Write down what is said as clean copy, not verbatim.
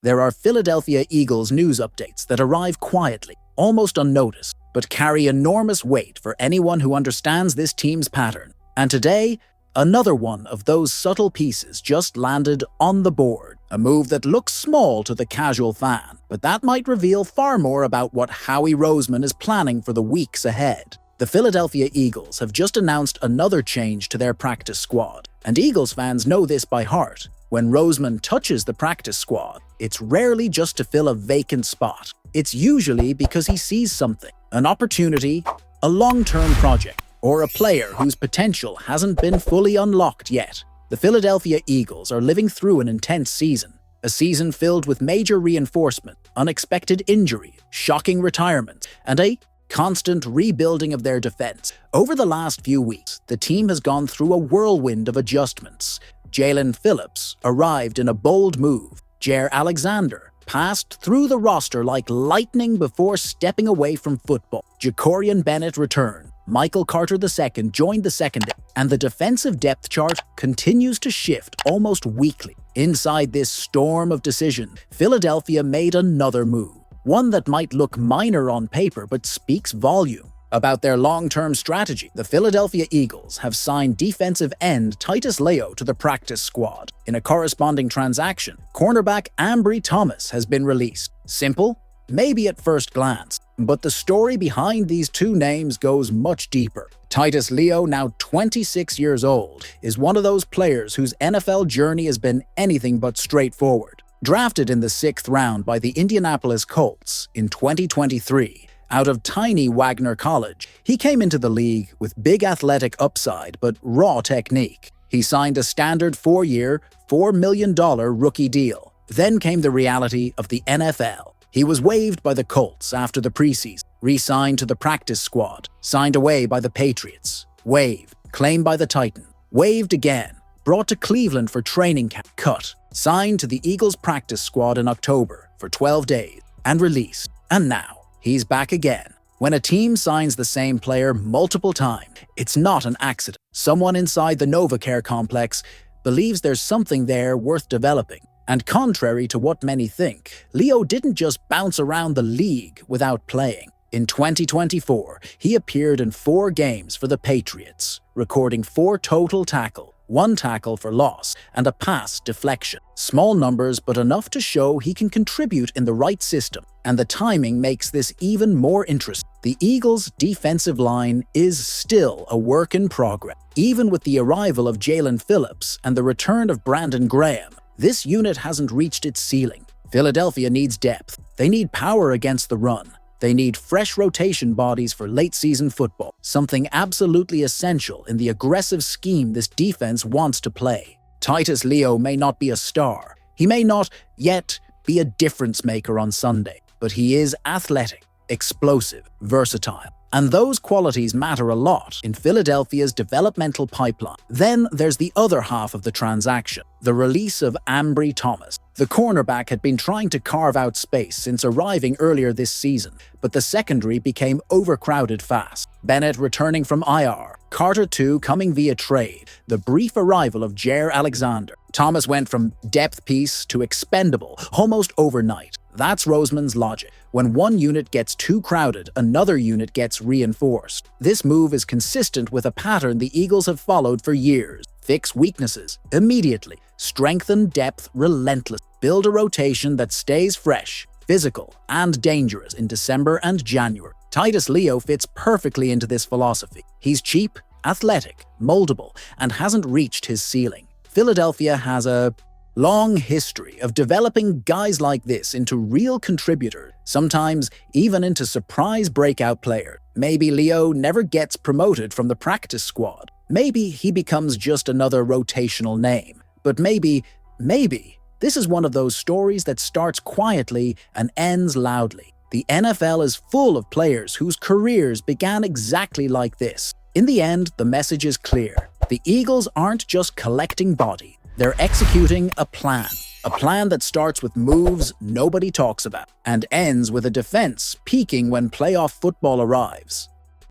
There are Philadelphia Eagles news updates that arrive quietly, almost unnoticed, but carry enormous weight for anyone who understands this team's pattern. And today, another one of those subtle pieces just landed on the board. A move that looks small to the casual fan, but that might reveal far more about what Howie Roseman is planning for the weeks ahead. The Philadelphia Eagles have just announced another change to their practice squad, and Eagles fans know this by heart. When Roseman touches the practice squad, it's rarely just to fill a vacant spot. It's usually because he sees something, an opportunity, a long-term project, or a player whose potential hasn't been fully unlocked yet. The Philadelphia Eagles are living through an intense season, a season filled with major reinforcement, unexpected injury, shocking retirements, and a constant rebuilding of their defense. Over the last few weeks, the team has gone through a whirlwind of adjustments. Jalen Phillips arrived in a bold move. Jaire Alexander passed through the roster like lightning before stepping away from football. Jacorian Bennett returned. Michael Carter II joined the secondary, and the defensive depth chart continues to shift almost weekly. Inside this storm of decision, Philadelphia made another move, one that might look minor on paper but speaks volume about their long-term strategy. The Philadelphia Eagles have signed defensive end Titus Leo to the practice squad. In a corresponding transaction, cornerback Ambry Thomas has been released. Simple? Maybe at first glance, but the story behind these two names goes much deeper. Titus Leo, now 26 years old, is one of those players whose NFL journey has been anything but straightforward. Drafted in the 6th round by the Indianapolis Colts in 2023, out of tiny Wagner College, he came into the league with big athletic upside but raw technique. He signed a standard 4-year, $4 million rookie deal. Then came the reality of the NFL. He was waived by the Colts after the preseason, re-signed to the practice squad, signed away by the Patriots, waived, claimed by the Titans, waived again, brought to Cleveland for training camp, cut, signed to the Eagles practice squad in October for 12 days, and released. And now, he's back again. When a team signs the same player multiple times, it's not an accident. Someone inside the NovaCare complex believes there's something there worth developing. And contrary to what many think, Leo didn't just bounce around the league without playing. In 2024, he appeared in 4 games for the Patriots, recording 4 total tackles, 1 tackle for loss, and a pass deflection. Small numbers, but enough to show he can contribute in the right system. And the timing makes this even more interesting. The Eagles' defensive line is still a work in progress. Even with the arrival of Jalen Phillips and the return of Brandon Graham, this unit hasn't reached its ceiling. Philadelphia needs depth. They need power against the run. They need fresh rotation bodies for late-season football, something absolutely essential in the aggressive scheme this defense wants to play. Titus Leo may not be a star. He may not yet be a difference maker on Sunday, but he is athletic, explosive, versatile. And those qualities matter a lot in Philadelphia's developmental pipeline. Then there's the other half of the transaction, the release of Ambry Thomas. The cornerback had been trying to carve out space since arriving earlier this season, but the secondary became overcrowded fast. Bennett returning from IR, Carter II coming via trade, the brief arrival of Jaire Alexander. Thomas went from depth piece to expendable almost overnight. That's Roseman's logic. When one unit gets too crowded, another unit gets reinforced. This move is consistent with a pattern the Eagles have followed for years. Fix weaknesses immediately. Strengthen depth relentlessly. Build a rotation that stays fresh, physical, and dangerous in December and January. Titus Leo fits perfectly into this philosophy. He's cheap, athletic, moldable, and hasn't reached his ceiling. Philadelphia has a long history of developing guys like this into real contributors, sometimes even into surprise breakout players. Maybe Leo never gets promoted from the practice squad. Maybe he becomes just another rotational name. But maybe this is one of those stories that starts quietly and ends loudly. The NFL is full of players whose careers began exactly like this. In the end, the message is clear. The Eagles aren't just collecting bodies. They're executing a plan that starts with moves nobody talks about and ends with a defense peaking when playoff football arrives.